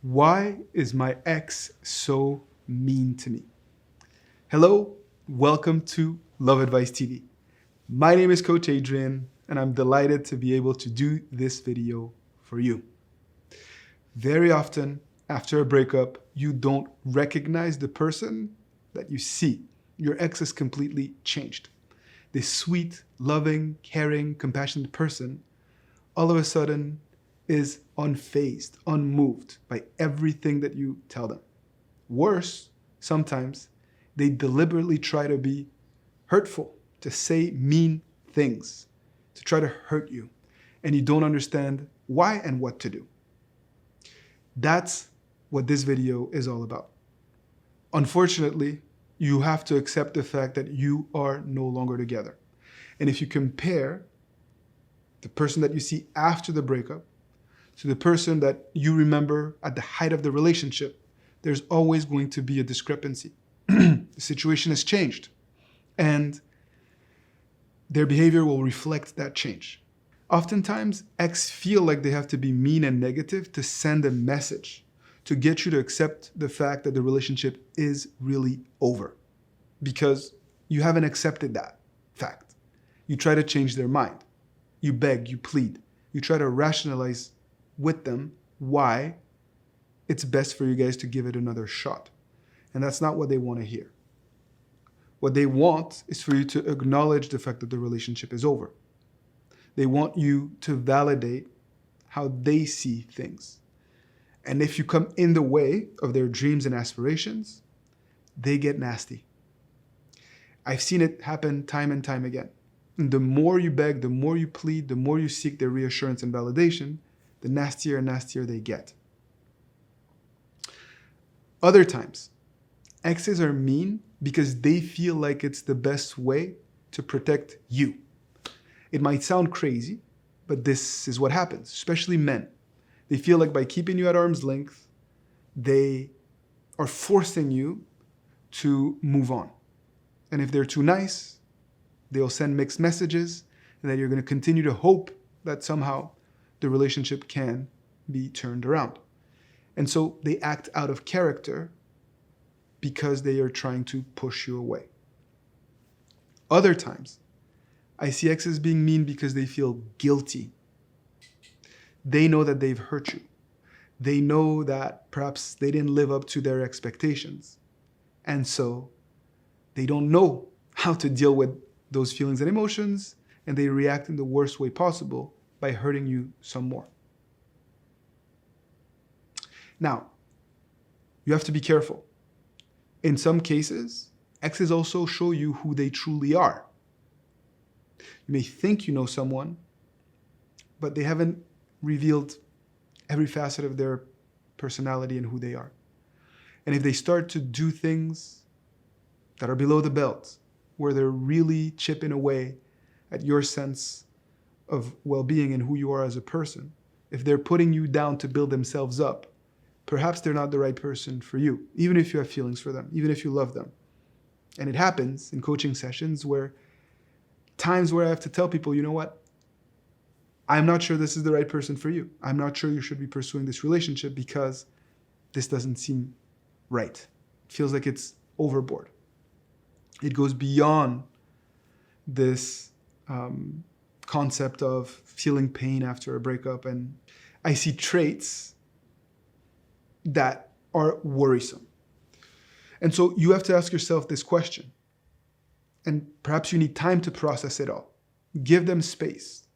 Why is my ex so mean to me? Hello, welcome to Love Advice TV. My name is Coach Adrian, and I'm delighted to be able to do this video for you. Very often, after a breakup, you don't recognize the person that you see. Your ex has completely changed. This sweet, loving, caring, compassionate person all of a sudden is unfazed, unmoved by everything that you tell them. Worse, sometimes they deliberately try to be hurtful, to say mean things, to try to hurt you, and you don't understand why and what to do. That's what this video is all about. Unfortunately, you have to accept the fact that you are no longer together. And if you compare the person that you see after the breakup to the person that you remember at the height of the relationship, there's always going to be a discrepancy. The situation has changed, and their behavior will reflect that change. Oftentimes, ex feel like they have to be mean and negative to send a message, to get you to accept the fact that the relationship is really over, because you haven't accepted that fact. You try to change their mind. You beg, you plead, you try to rationalize with them why it's best for you guys to give it another shot. And that's not what they want to hear. What they want is for you to acknowledge the fact that the relationship is over. They want you to validate how they see things. And if you come in the way of their dreams and aspirations, they get nasty. I've seen it happen time and time again. And the more you beg, the more you plead, the more you seek their reassurance and validation, the nastier and nastier they get. Other times, exes are mean because they feel like it's the best way to protect you. It might sound crazy, but this is what happens, especially men. They feel like by keeping you at arm's length, they are forcing you to move on. And if they're too nice, they'll send mixed messages, and then you're going to continue to hope that somehow the relationship can be turned around. And so they act out of character because they are trying to push you away. Other times, I see exes being mean because they feel guilty. They know that they've hurt you. They know that perhaps they didn't live up to their expectations. And so they don't know how to deal with those feelings and emotions, and they react in the worst way possible by hurting you some more. Now, you have to be careful. In some cases, exes also show you who they truly are. You may think you know someone, but they haven't revealed every facet of their personality and who they are. And if they start to do things that are below the belt, where they're really chipping away at your sense of well-being and who you are as a person, if they're putting you down to build themselves up, perhaps they're not the right person for you, even if you have feelings for them, even if you love them. And it happens in coaching sessions times where I have to tell people, you know what? I'm not sure this is the right person for you. I'm not sure you should be pursuing this relationship because this doesn't seem right. It feels like it's overboard. It goes beyond this concept of feeling pain after a breakup. And I see traits that are worrisome. And so you have to ask yourself this question. And perhaps you need time to process it all. Give them space.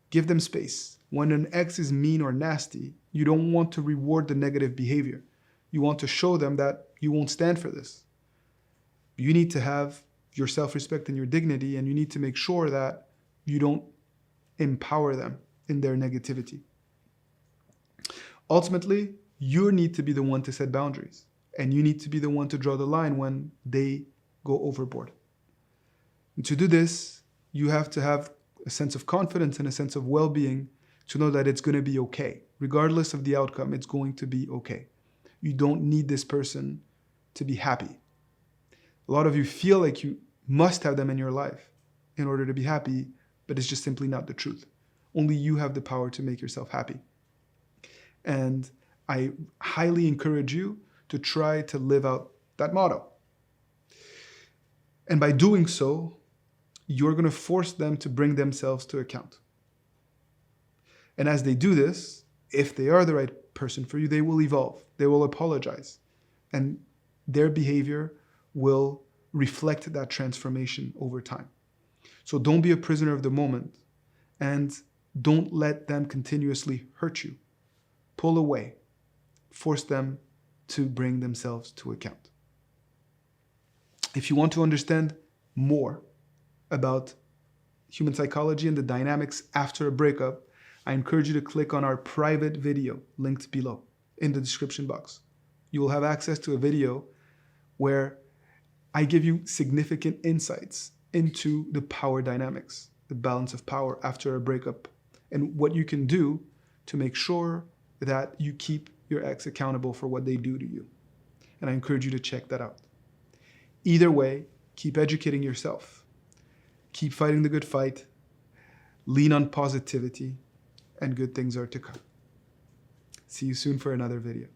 Give them space. When an ex is mean or nasty, you don't want to reward the negative behavior. You want to show them that you won't stand for this. You need to have your self-respect and your dignity, and you need to make sure that you don't empower them in their negativity. Ultimately, you need to be the one to set boundaries, and you need to be the one to draw the line when they go overboard. And to do this, you have to have a sense of confidence and a sense of well-being to know that it's going to be okay. Regardless of the outcome, it's going to be okay. You don't need this person to be happy. A lot of you feel like you must have them in your life in order to be happy, but it's just simply not the truth. Only you have the power to make yourself happy. And I highly encourage you to try to live out that motto. And by doing so, you're going to force them to bring themselves to account. And as they do this, if they are the right person for you, they will evolve. They will apologize. And their behavior will reflect that transformation over time. So don't be a prisoner of the moment, and don't let them continuously hurt you. Pull away. Force them to bring themselves to account. If you want to understand more about human psychology and the dynamics after a breakup, I encourage you to click on our private video linked below in the description box. You will have access to a video where I give you significant insights into the power dynamics, the balance of power after a breakup, and what you can do to make sure that you keep your ex accountable for what they do to you. And I encourage you to check that out. Either way, keep educating yourself. Keep fighting the good fight. Lean on positivity, and good things are to come. See you soon for another video.